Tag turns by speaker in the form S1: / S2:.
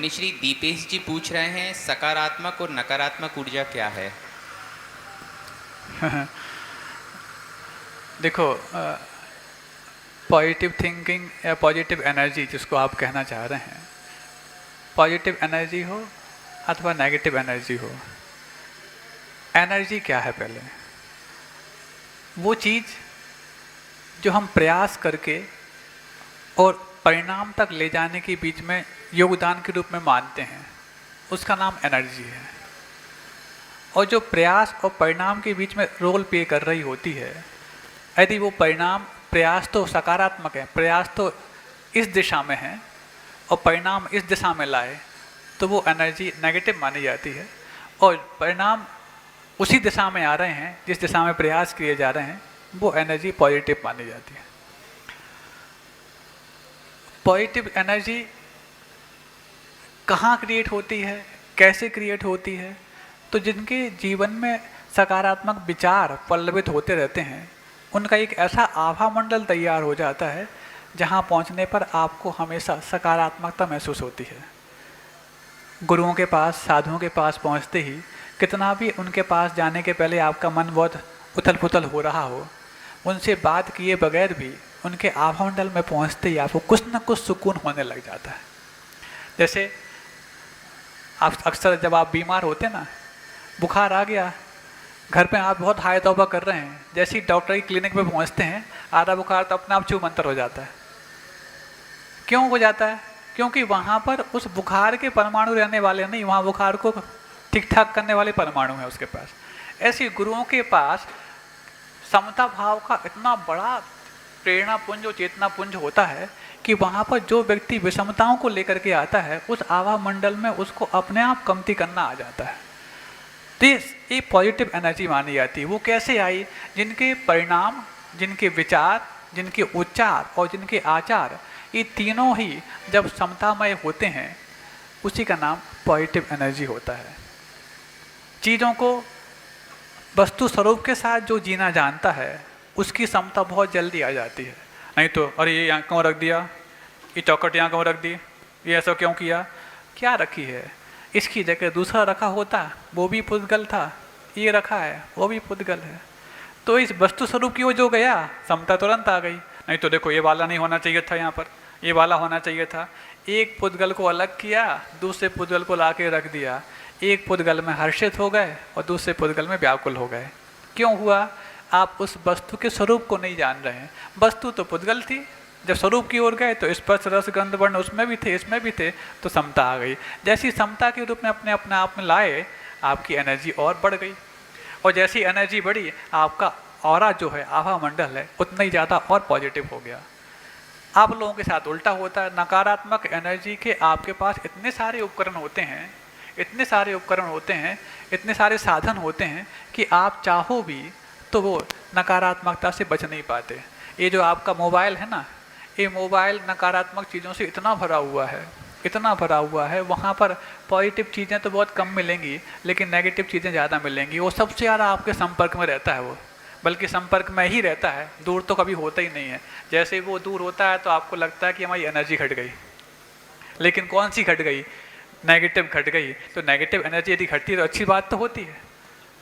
S1: मुनिश्री दीपेश जी पूछ रहे हैं, सकारात्मक और नकारात्मक ऊर्जा क्या है?
S2: देखो, पॉजिटिव थिंकिंग या पॉजिटिव एनर्जी जिसको आप कहना चाह रहे हैं, पॉजिटिव एनर्जी हो अथवा नेगेटिव एनर्जी हो, एनर्जी क्या है? पहले वो चीज़ जो हम प्रयास करके और परिणाम तक ले जाने के बीच में योगदान के रूप में मानते हैं, उसका नाम एनर्जी है। और जो प्रयास और परिणाम के बीच में रोल प्ले कर रही होती है, यदि वो परिणाम, प्रयास तो सकारात्मक है, प्रयास तो इस दिशा में है और परिणाम इस दिशा में लाए, तो वो एनर्जी नेगेटिव मानी जाती है। और परिणाम उसी दिशा में आ रहे हैं जिस दिशा में प्रयास किए जा रहे हैं, वो एनर्जी पॉजिटिव मानी जाती है। पॉजिटिव एनर्जी कहाँ क्रिएट होती है, कैसे क्रिएट होती है? तो जिनके जीवन में सकारात्मक विचार पल्लवित होते रहते हैं, उनका एक ऐसा आभा मंडल तैयार हो जाता है जहाँ पहुँचने पर आपको हमेशा सकारात्मकता महसूस होती है। गुरुओं के पास, साधुओं के पास पहुँचते ही कितना भी उनके पास जाने के पहले आपका मन बहुत उथल पुथल हो रहा हो, उनसे बात किए बगैर भी उनके आभा मंडल में पहुँचते ही आपको कुछ न कुछ सुकून होने लग जाता है। जैसे आप अक्सर जब आप बीमार होते ना, बुखार आ गया, घर पे आप बहुत हाय तौबा कर रहे हैं, जैसे ही डॉक्टर की क्लिनिक में पहुंचते हैं, आधा बुखार तो अपने आप छू मंतर हो जाता है। क्यों हो जाता है? क्योंकि वहाँ पर उस बुखार के परमाणु रहने वाले नहीं, वहाँ बुखार को ठीक ठाक करने वाले परमाणु हैं उसके पास। ऐसे गुरुओं के पास समता भाव का इतना बड़ा प्रेरणा पुंज और चेतना पुंज होता है कि वहाँ पर जो व्यक्ति विषमताओं को लेकर के आता है, उस आभा मंडल में उसको अपने आप कमती करना आ जाता है। तो ये पॉजिटिव एनर्जी मानी जाती है। वो कैसे आई? जिनके परिणाम, जिनके विचार, जिनके उच्चार और जिनके आचार, ये तीनों ही जब समतामय होते हैं, उसी का नाम पॉजिटिव एनर्जी होता है। चीज़ों को वस्तु स्वरूप के साथ जो जीना जानता है, उसकी समता बहुत जल्दी आ जाती है। नहीं तो अरे ये यहाँ क्यों रख दिया, ये चौखट यहाँ क्यों रख दी, ये ऐसा क्यों किया, क्या रखी है? इसकी जगह दूसरा रखा होता, वो भी पुद्गल था, ये रखा है, वो भी पुद्गल है। तो इस वस्तु स्वरूप की वो जो गया, समता तुरंत आ गई। नहीं तो देखो ये वाला नहीं होना चाहिए था, यहाँ पर ये वाला होना चाहिए था। एक पुद्गल को अलग किया, दूसरे पुद्गल को ला के रख दिया। एक पुद्गल में हर्षित हो गए और दूसरे पुद्गल में व्याकुल हो गए। क्यों हुआ? आप उस वस्तु के स्वरूप को नहीं जान रहे हैं। वस्तु तो पुद्गल थी, जब स्वरूप की ओर गए तो स्पर्श रस गंध वर्ण उसमें भी थे, इसमें भी थे, तो समता आ गई। जैसी समता के रूप में अपने आप में लाए, आपकी एनर्जी और बढ़ गई। और जैसी एनर्जी बढ़ी, आपका ऑरा जो है, आभा मंडल है, उतना ही ज़्यादा और पॉजिटिव हो गया। आप लोगों के साथ उल्टा होता है। नकारात्मक एनर्जी के आपके पास इतने सारे उपकरण होते हैं, इतने सारे उपकरण होते हैं, इतने सारे साधन होते हैं कि आप चाहो भी तो वो नकारात्मकता से बच नहीं पाते। ये जो आपका मोबाइल है ना, ये मोबाइल नकारात्मक चीज़ों से इतना भरा हुआ है, इतना भरा हुआ है। वहाँ पर पॉजिटिव चीज़ें तो बहुत कम मिलेंगी, लेकिन नेगेटिव चीज़ें ज़्यादा मिलेंगी। वो सबसे ज़्यादा आपके संपर्क में रहता है, वो बल्कि संपर्क में ही रहता है, दूर तो कभी होता ही नहीं है। जैसे वो दूर होता है तो आपको लगता है कि हमारी एनर्जी घट गई, लेकिन कौन सी घट गई? नेगेटिव घट गई। तो नेगेटिव एनर्जी यदि घटती है तो अच्छी बात तो होती है।